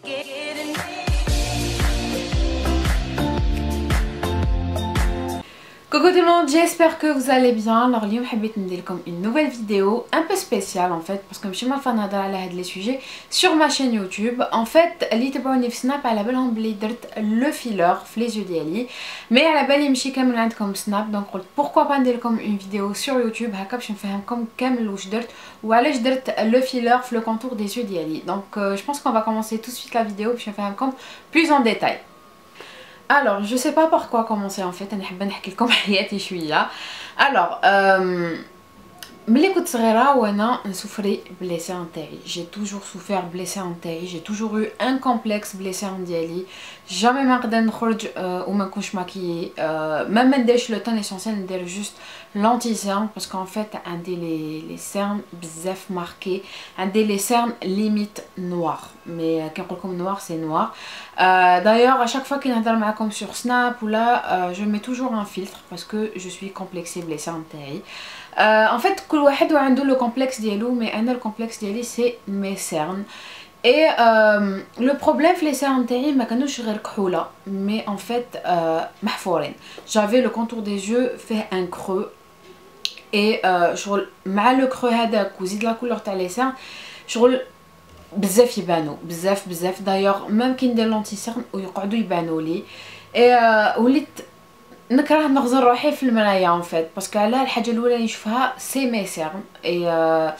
Coucou tout le monde, j'espère que vous allez bien. Alors اليوم حبيت ندير لكم une nouvelle vidéo un peu spéciale en fait parce que ماشي ما نهضر على هاد لي سوجي sur ma chaîne YouTube. En fait اللي تبعوني في سناب على بالهم بلي درت لو فيلر في لي يو ديالي، مي على بالي ماشي كامل عندكم سناب، دونك قلت pourquoi pas ندير لكم une vidéo sur YouTube هكا باش نفهمكم كامل واش درت وعلاش درت لو فيلر في لو كونتور دي يو ديالي. دونك je pense qu'on va commencer tout de suite la vidéo باش نفهمكم plus en détail. Alors, je sais pas par quoi commencer en fait, انا حابه نحكي لكم حياتي شويه. Alors, ملي كنت صغيره وانا نسوفري بليسان تاعي، j'ai toujours souffert بليسان تاعي، j'ai toujours eu un complexe بليسان ديالي، jamais ما نقدر نخرج وما نكونش ماكيي، ما نديرش لو طون اسونسيال، ندير جوست لانتي سيرن باسكو ان فيت عندي لي سيرن بزاف ماركي، عندي لي سيرن ليميت نوار، مي كي نقول لكم نوار سي نوار. D'ailleurs à chaque fois كي نهضر معاكم sur Snap ولا je mets toujours un filtre parce que je suis complexée بليسان تاعي. En fait كل واحد وعنده لو كومبلكس ديالو، مي انا الكومبلكس ديالي سي مي سيرن. Et le problème في les cernes تاعي ما كانوش غير كحوله، مي en fait محفورين. J'avais le contour des yeux fait un creux et شغل مع لو creux هذاك وزيد لا كولور تاع لي سيرن شغل بزاف يبانو بزاف دايوغ ميم كي ندير لونتي سيرن ويقعدوا يبانوا لي. et وليت نكره نغزر روحي في المرايه ان فيت باسكو علاه الحاجه الاولى اللي نشوفها سي مي سيرن. et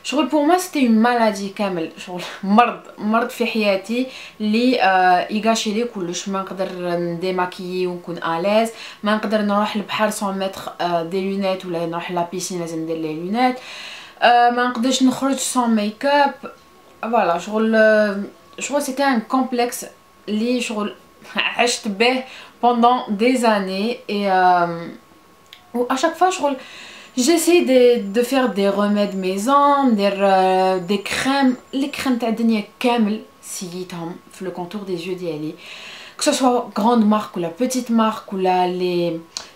شغل بور ما سيتي اون مالادي كامل، شغل مرض في حياتي اللي يغاشي لي كلش. ما نقدر نديماكيي ونكون اليز، ما نقدر نروح للبحر سون ميتر دي لونيت، ولا نروح لا بيسين لازم ندير لي لونيت، ما نقدرش نخرج سون ميك اب. فوالا شغل سيتي ان كومبلكس اللي شغل عشت به pendant des années. Et à chaque fois j'essaie de faire des remèdes maison, des crèmes, les crèmes تاع الدنيا كامل سيتهم في le contour des yeux ديالي، que ce soit grande marque ou la petite marque ou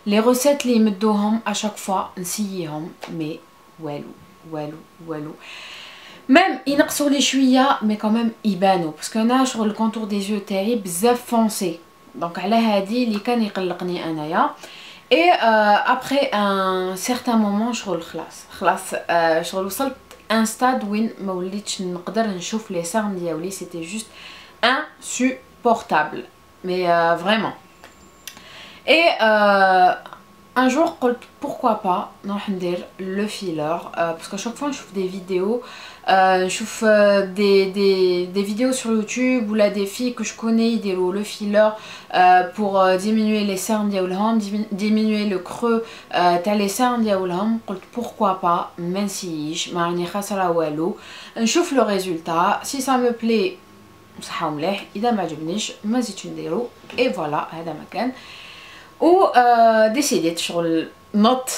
les recettes اللي يمدوهم à chaque fois نسييهم، mais والو même ينقصوا لي شويه مي quand même يبانوا باسكو انا شغل الكونتور دي يو تاعي بزاف فونسي، دونك على هادي اللي كان يقلقني انايا. et après un certain moment شغل خلاص شغل وصلت ان ستاد وين ما وليتش نقدر نشوف لي سيرن ديالي، c'était juste insupportable mais vraiment. et un jour قلت pourquoi pas نروح ندير le filler parce que chaque fois نشوف des vidéos نشوف des vidéos sur YouTube ولا des filles que je connais يديروا le filler pour diminuer les cernes ديالهم، diminuer le creux تاع les cernes ديالهم. قلت pourquoi pas ما نسييش، ما راني خاسره والو، نشوف le résultat si ça me plaît صحه مليح، اذا ما عجبنيش ما زيدش نديرو. et voilà هذا ما كان. و ديسيديت شغل نوت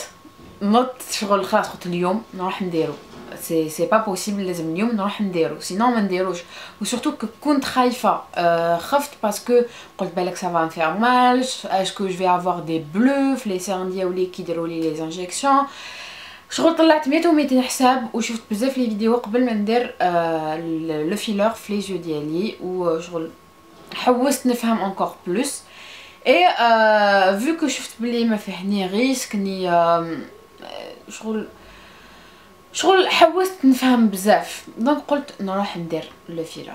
شغل خلاص قلت اليوم نروح نديرو، سي با بوسيبل، لازم اليوم نروح نديرو سينو ما نديروش. وسورتو كنت خايفه، خفت باسكو قلت بالك سافا نفير مال، اسكو جو في افوار دي بلو في لي سيرن ديالي كي يديروا لي لي انجيكسيون. شغل طلعت 100 و 200 حساب وشفت بزاف لي فيديو قبل ما ندير لو فيلر في لي يو ديالي، وشغل حوست نفهم انكور بلوس. et vu que شفت بلي ما فيه ني ريسك ني شغل حوست نفهم بزاف، دونك قلت نروح ندير لو فيلر.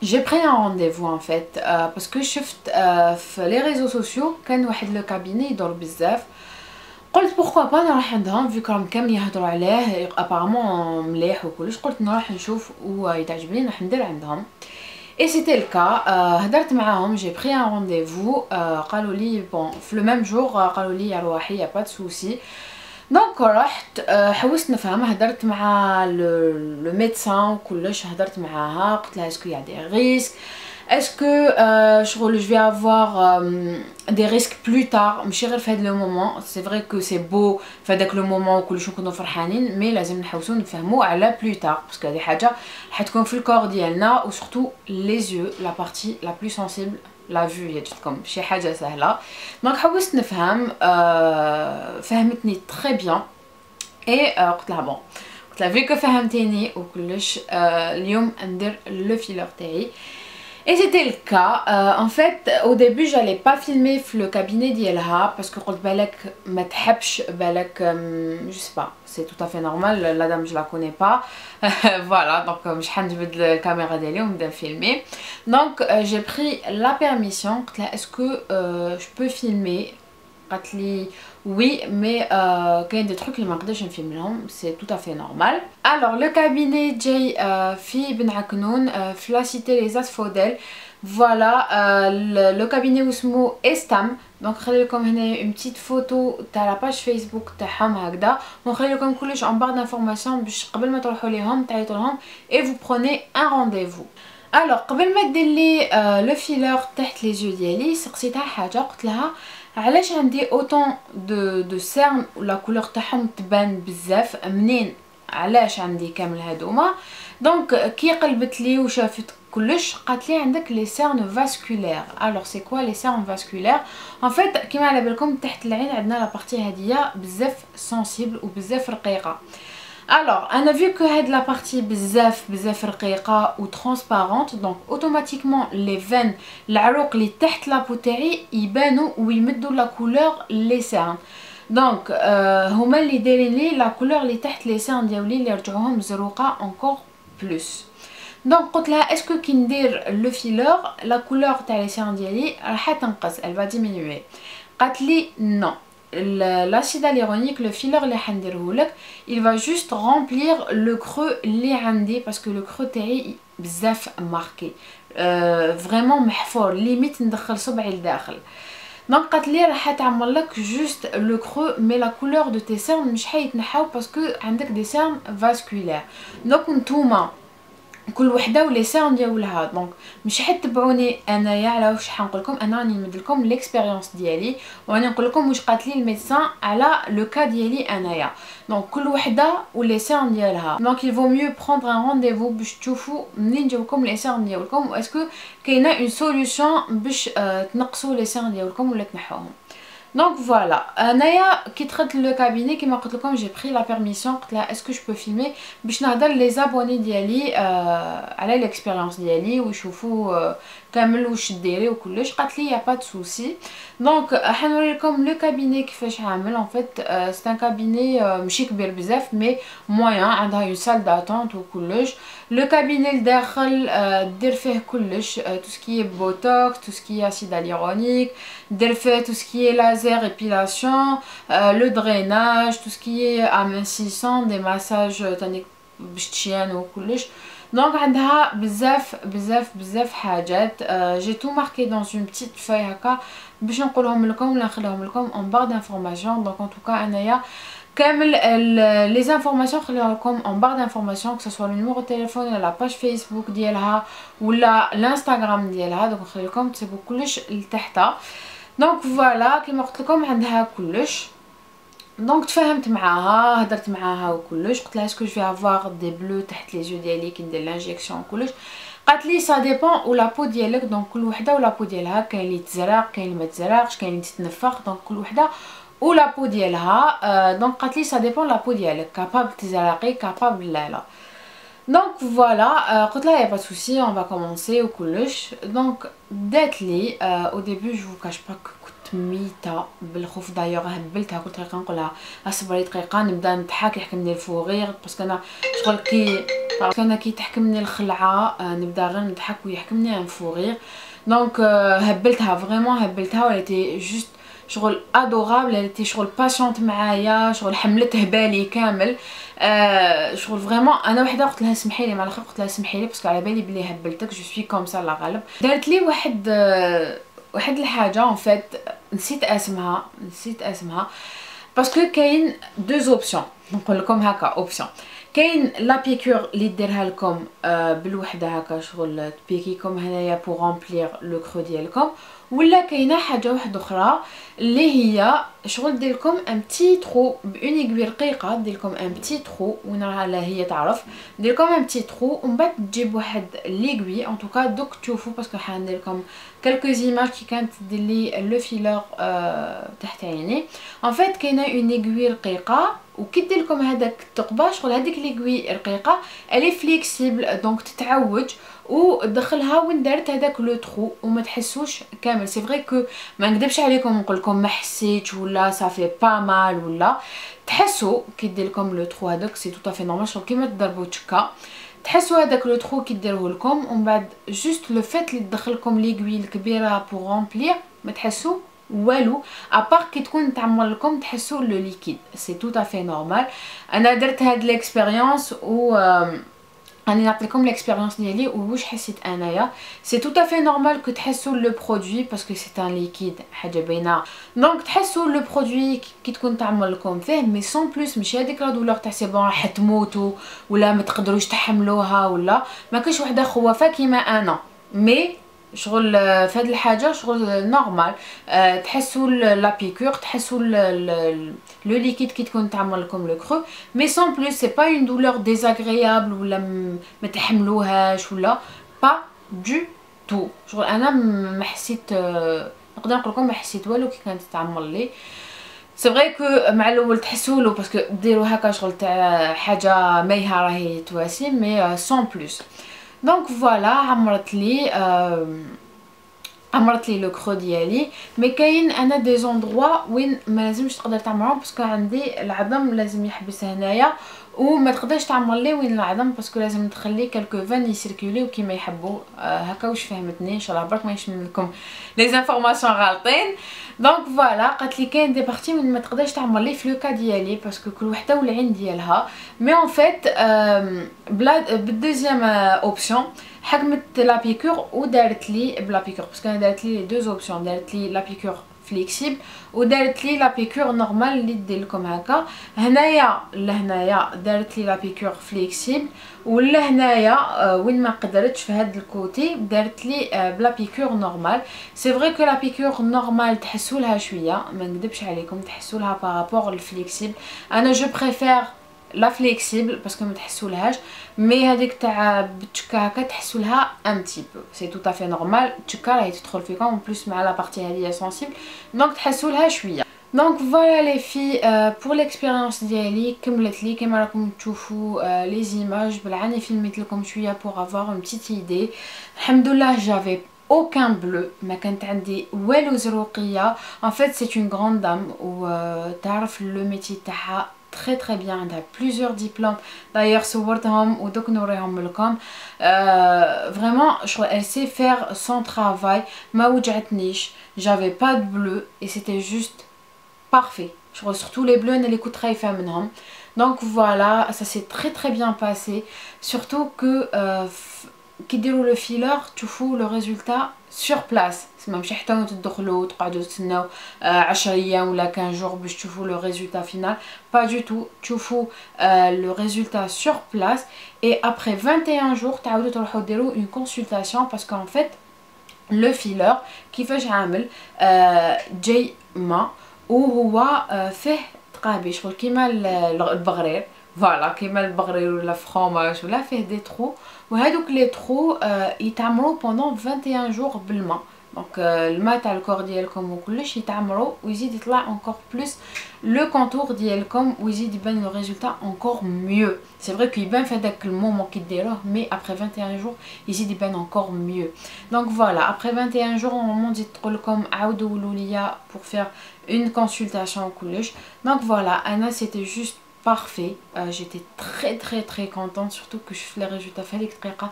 j'ai pris un rendez-vous en fait parce que شفت في لي ريزو سوسيو كان واحد لو كابيني يدور بزاف، قلت pourquoi pas نروح عندهم vu كراهم كامل يهضروا عليه apparemment مليح وكلش، قلت نروح نشوف ويتعجبني نروح ندير عندهم. et c'était le cas. هدرت معاهم، j'ai pris un rendez-vous، قالوا لي bon في le même jour قالوا لي يا رواحي y a pas de souci. دونك رحت حوست نفهم، هدرت مع لو ميدسان وكلش، هدرت معاها قلت لها اسكو يا دي ريسك، اسكو شغل جو في افوار دي ريسك بلو تار، ماشي غير في هذا لو مومون. سي فري كو سي بو في هذاك لو مومون وكلش نكونوا فرحانين، مي لازم نحوسوا نفهموا على بلو تار باسكو هذه حاجه حتكون في الكور ديالنا، وسورتو لي يو لا بارتي لا بلو سنسيبل لا فيو هي جاتكم شي حاجه سهله. دونك حوست نفهم، فهمتني تري بيان. et قلت لها بون، قلت لها فيكو فهمتيني وكلش اليوم ندير لو فيلر تاعي. Et c'était le cas. En fait, au début, j'allais pas filmer le cabinet d'Yelha parce que قلت بالك ما تحبش بالك je sais pas, c'est tout à fait normal, la dame je la connais pas. Voilà, donc مش حنجبد الكاميرا ديالي ونبدا filmer. Donc j'ai pris la permission. قلت لها est-ce que je peux filmer. قالت لي oui, mais كاين des trucs اللي ما نقدرش نفهمهم, c'est tout à fait normal. Alors le cabinet جاي في بن عكنون في لا سيتي لي زاسفوديل. Voilà, le cabinet اسمه استام. دونك نخلي لكم هنا une petite photo تاع لا باج فيسبوك تاعهم هكذا, ونخلي لكم كلش en barre d'information باش قبل ما تروحوا ليهم تعيطوا لهم et vous prenez un rendez-vous. Alors قبل ما دير لي لو فيلر تحت لي جو ديالي سقسيتها حاجه, قلت لها علاش عندي اوتون دو سيرن ولا كولور تاعهم تبان بزاف منين, علاش عندي كامل هادوما. دونك كي قلبت لي وشافت كلش قالت لي عندك لي سيرن فاسكولير. الوغ سي كوا لي سيرن فاسكولير؟ ان فيت كيما على بالكم تحت العين عندنا لا بارتي هاديه بزاف سنسيبل وبزاف رقيقه. Alors, on a vu que la partie بزاف رقيقة ou transparente, donc automatiquement les veines, العروق اللي تحت لا بو تاعي يبانوا ويمدوا لا كولور لي سيرن. دونك هما اللي دايرين لي لا كولور اللي تحت لي سيرن ديالي اللي رجعوهم زروقة encore plus. دونك قلت لها اسكو كي ندير لو فيلور لا كولور تاع لي سيرن ديالي راح تنقص, elle va diminuer. قالت لي non. L'acide hyaluronique, le filler اللي حنديرهولك, il va juste remplir le creux اللي عندي parce que le creux تاعي بزاف marqué, vraiment محفور ليميت ندخل صبعي لداخل. دونك قالت لي راح تعمل لك juste le creux mais la couleur de tes cernes مش حيتنحاو parce que عندك des cernes vasculaires. دونك نتوما كل وحده ولي سيرن ديالها. دونك مش حتبعوني انايا على واش حنقول لكم, انا راني نمد لكم ليكسبيريونس ديالي وراني نقول لكم واش قالت لي الميدسان على لو كا ديالي انايا. دونك كل وحده ولي سيرن ديالها. دونك il vaut mieux prendre un rendez-vous باش تشوفوا منين جاوكم لي سيرن ديالكم واسكو كاينه اون سوليوشن باش تنقصوا لي سيرن ديالكم ولا تنحوهم. Donc voilà, Naya qui traite le cabinet qui m'a dit comme j'ai pris la permission, est-ce que je peux filmer? باش نهضر les abonnés ديالي على l'expérience ديالي ويشوفوا كامل واش ديري وكلش. قالت لي y a pas de souci. Donc حنوري لكم le cabinet كيفاش عامل. En fait c'est un cabinet ماشي كبير بزاف mais moyen, عندها une salle d'attente وكلش. Le cabinet لداخل دير فيه كلش, tout ce qui est botox, tout ce qui est acide hyaluronique, دير فيه tout ce qui est laser épilation, le drainage, tout ce qui est amincissant, des massages تاني باش تشيان وكلش. دونك عندها بزاف حاجات. j'ai tout marqué dans une petite feuille هكا باش نقولهم لكم ولا نخليهم لكم en barre d'information. donc en tout cas انايا كامل les informations نخليها لكم en barre d'information, que ce soit le numéro de téléphone ولا la page Facebook ديالها ولا الانستغرام ديالها. دونك نخلي لكم تسيبوا كلش لتحتها. دونك فوالا كيما قلت لكم عندها كلش. دونك تفاهمت معاها, هضرت معاها وكلش. قلت لها اسكو جو في افوار دي بلو تحت لي جو ديالي كي ندير لانجيكسيون وكلش. قالت لي سا ديبون ولا بو ديالك. دونك كل وحده ولا بو ديالها, كاين اللي تزرق كاين اللي ما تزرقش كاين اللي تتنفخ. دونك كل وحده ولا بو ديالها. دونك قالت لي سا ديبون لا بو ديالك, كابابل تزرقي كابابل لا. دونك فوالا قلت لها y a pas de souci, on va commencer وكلش. دونك دات لي au début je vous cache pas que كنت ميته بالخوف. دايوغ هبلتها كل دقيقه نقولها اصبري دقيقه نبدا نضحك يحكمني الفوغير باسكو انا شغل كي تحكمني الخلعه نبدا غير نضحك ويحكمني الفوغير. دونك هبلتها فريمون هبلتها ولاتي جوست شغل ادورابل. التي شغل باشونت معايا, شغل حملته بالي كامل. شغل فريمون انا وحده قلت لها سمحي لي مع الاخر, قلت لها سمحي لي باسكو على بالي بلي هبلتك جو سوي كوم سا لا غالب. دارت لي واحد الحاجه اون فيت نسيت اسمها باسكو كاين دوز اوبسيون. نقول لكم هكا اوبسيون, كاين لا بيكور اللي ديرها لكم بالوحده هكا شغل تبيكيكم هنايا بور رامبلير لو كرو ديالكم, ولا كاينه حاجه واحده اخرى اللي هي شغل دير لكم ان بتي ترو بون ايغوي رقيقه. دير لكم ان بتي ترو وين راها هي تعرف, دير لكم ان بتي ترو ومن بعد تجيب واحد ليغوي. ان توكا دوك تشوفوا باسكو حندير لكم كلكو زيماج كي كانت دير لي لو فيلر تحت عيني. ان فيت كاينه اون ايغوي رقيقه وكي دير لكم هذاك الثقبه شغل هذيك ليغوي رقيقه الي فليكسيبل دونك تتعوج ودخلها وين دارت هذاك لو ترو وما تحسوش كامل. سي فري كو ما نكذبش عليكم نقول لكم ما حسيتش ولا صافي با مال ولا تحسوا كي دير لكم لو ترو هذاك سي تو افي نورمال شغل كيما تضربوا تشكا تحسوا هذاك لو ترو كي ديروه لكم ومن بعد جوست لو فيت اللي تدخل لكم ليغوي الكبيره بور رامبلير ما تحسوا والو ابار كي تكون تعمر لكم تحسوا لو ليكيد سي تو افي نورمال. انا درت هاد ليكسبيريونس و راني نعطيكم ليكسبيريونس ديالي وواش حسيت انايا. سي تو افي نورمال كو تحسوا لو برودوي باسكو سي ان ليكيد حاجه باينه دونك تحسوا لو برودوي كي تكون تعمر لكم فيه مي سون بلوس ماشي هذيك لا دولور تاع سي بون راح تموتوا ولا ما تقدروش تحملوها ولا ما كاينش وحده خوافه كيما انا مي شغل في هاد الحاجه شغل نورمال. تحسوا لا بيكور تحسوا لو ليكيد كي تكون تعمر لكم لو كرو مي سون بلوس سي با اون دولور ديزاغريابل ولا ما تحملوهاش ولا با دو تو. شغل انا ما حسيت نقدر نقول لكم ما حسيت والو كي كانت تعمر لي. سي فري كو مع الاول تحسولو باسكو ديروا هكا شغل تاع حاجه مايها راهي تواسي مي سون بلوس. دونك فوالا عمرت لي لو كرو ديالي مي كاين انا دي زوندروا وين ما لازمش تقدر تعمرهم باسكو عندي العظم لازم يحبس هنايا وما تقدرش تعمر لي وين العظم باسكو لازم تخلي كالكو فان يسيركوليو كيما يحبوا. هكا واش فهمتني ان شاء الله برك ما يشمل لكم لي زانفورماسيون غالطين. دونك فوالا قالت لي كاين دي بارتي وين ما تقدرش تعمر لي في لو كا ديالي باسكو كل وحده والعين ديالها مي اون فيت بلا بالدوزيام اوبسيون حكمت لا بيكور ودارت لي بلا بيكور باسكو انا دارت لي لي دوز اوبسيون دارت لي لا بيكور فليكسيبل ودارت لي لا بيكور نورمال اللي دير لكم هكا. هنايا لهنايا دارت لي لا بيكور فليكسيبل ولا هنايا وين ما قدرتش في هذا الكوتي دارت لي بلا بيكور نورمال. سي فري كو لا بيكور نورمال تحسوا لها شويه ما نكذبش عليكم تحسوا لها بارابور الفليكسيبل. انا جو بريفير لا فليكسيبل باسكو ما تحسولهاش مي هذيك تاع بالتشكا هكا تحسولها ان بتي بو سي تو افي نورمال. التشكا راهي تدخل فيكم اون بليس مع لا بارتي هذه سونسيبل دونك تحسولها شويه. دونك فوالا لي في بور ليكسبيريونس ديالي كملت لي كيما راكم تشوفوا لي زيماج بالعاني فيلميت لكم شويه بور افوار اون بتيت ايدي. الحمد لله جافي aucun bleu ما كانت عندي والو زروقيه. en fait c'est une grande dame و تعرف لو ميتي تاعها très très bien. Elle a plusieurs diplômes d'ailleurs صورتهم ودوك نوريهم لكم. vraiment elle sait faire son travail ما وجعتنيش. j'avais pas de bleu et c'était juste parfait. surtout les bleus اللي كنت خايفه منهم. donc voilà ça s'est très très bien passé surtout que كي ديروا لو فيلر تشوفوا لو ريزولتا سور بلاس ماشي حتى تدخلوا وتقعدوا تسناو 10 ايام ولا 15 جور باش تشوفوا لو ريزولتا فينال با دو تو. تشوفوا لو ريزولتا سور بلاس اي ابري 21 جور تعاودوا تروحوا ديروا اون كونسلطاسيون باسكو ان فيت لو فيلر كيفاش عامل جاي ما وهو فيه تقابي شغل كيما البغرير فوالا كيما البغرير ولا فرomage ولا فيه دي ترو وهذوك لي ترو يتعمروا بوندون 21 جور بالماء. دونك الماء تاع الكور ديالكم وكلش يتعمروا ويزيد يطلع انكور بلوس لو كونتور ديالكم ويزيد يبان لو ريزولتا انكور ميو. سي فري كو يبان في هذاك المومون كي ديروه مي ابري 21 جور يزيد يبان انكور ميو. دونك فوالا ابري 21 جور نورمالمون تزيد تقول لكم عاودوا قولوا ليا بور فير اون كونسلطاسيون كلش. دونك فوالا انا سيتي جوست parfait. J'étais très contente surtout que je fais les résultats في هذيك الدقيقه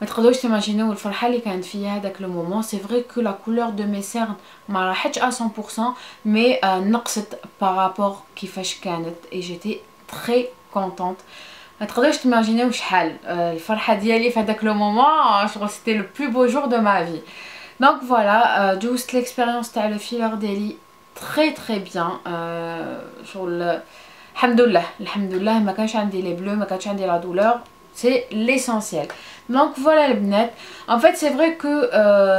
ما تقدروش تيماجينيو الفرحه اللي كانت فيا هذاك لو مومون. سي فري كو لا كولور دو مي سيرن ما راحتش 100% مي نقصت بارابور كيفاش كانت اي جيتي تري كونطونط. ما تقدروش تيماجينيو شحال الفرحه ديالي في هذاك لو مومون. شغل سيتي لو بلو بو جور دو ما في. دونك فوالا دوزت ليكسبيريونس تاع لو فيلر ديالي تري بيان. شغل الحمد لله ما كانش عندي لي بلو ما كانش عندي لا دولور سي ليسونسيال. دونك فوالا البنات ان فيت سي فري كو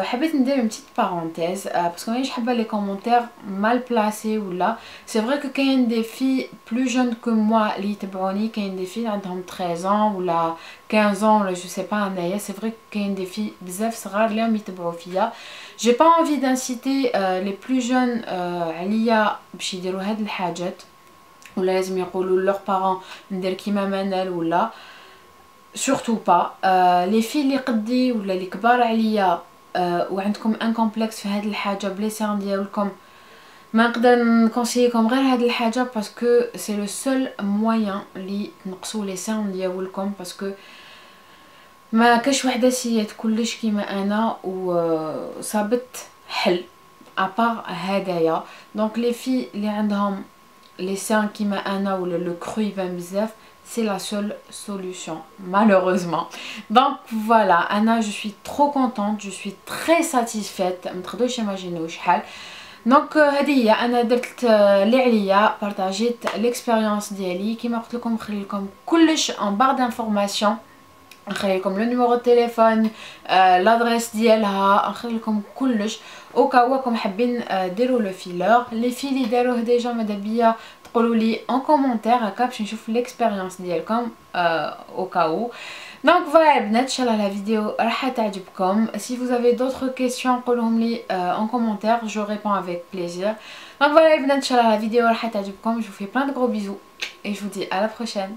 حبيت ندير اون بتيت بارونتيز باسكو مانيش حابه لي كومونتير مال بلاسي ولا. سي فري كو كاين دي في بلو جون كو موا اللي يتبعوني كاين دي في عندهم 13 ولا 15 ولا جو سي با انايا. سي فري كاين دي في بزاف صغار اللي راهم يتبعوا فيا. جي با انفي دانسيتي لي بلو جون عليا باش يديروا هاد الحاجات ولا لازم يقولوا لور بارون ندير كيما منال ولا surtout pas. لي في اللي قدي ولا اللي كبار عليا وعندكم ان كومبلكس في هذه الحاجه بلي سيرم ديالكم، ما نقدر نكونسييكم غير هذه الحاجه باسكو سي لو سول موين اللي تنقصوا لي سيرم ديالكم، باسكو ما كاش وحده سيات كلش كيما انا وصابت حل ابار هدايا. دونك لي في اللي عندهم لي سيرم كيما انا ولا لو كرو يبان بزاف، c'est la seule solution malheureusement. Donc voilà, Anna, je suis trop contente, je suis très satisfaite. ما تقدروش imaginer شحال. دونك هذه هي انا درت اللي عليا، بارطاجيت ليكسبيريونس ديالي كيما قلت لكم. نخلي لكم كلش ان بار دانفورماسيون، نخلي لكم لو نيميرو تليفون، لادريس ديالها، نخلي لكم كلش او كاو حابين ديروا لو فيلر. لي في اللي داروه ديجا ماذا بيا تقولوا لي ان كومونتير هكا باش نشوف ليكسبيريونس ديالكم او كاو. Donc voilà les بنات، ان شاء الله la vidéo راح تعجبكم. Si vous avez d'autres questions قولهم لي en commentaire, je réponds avec plaisir. Donc voilà les بنات، ان شاء الله la vidéo راح تعجبكم. Je vous fais plein de gros bisous et je vous dis à la prochaine.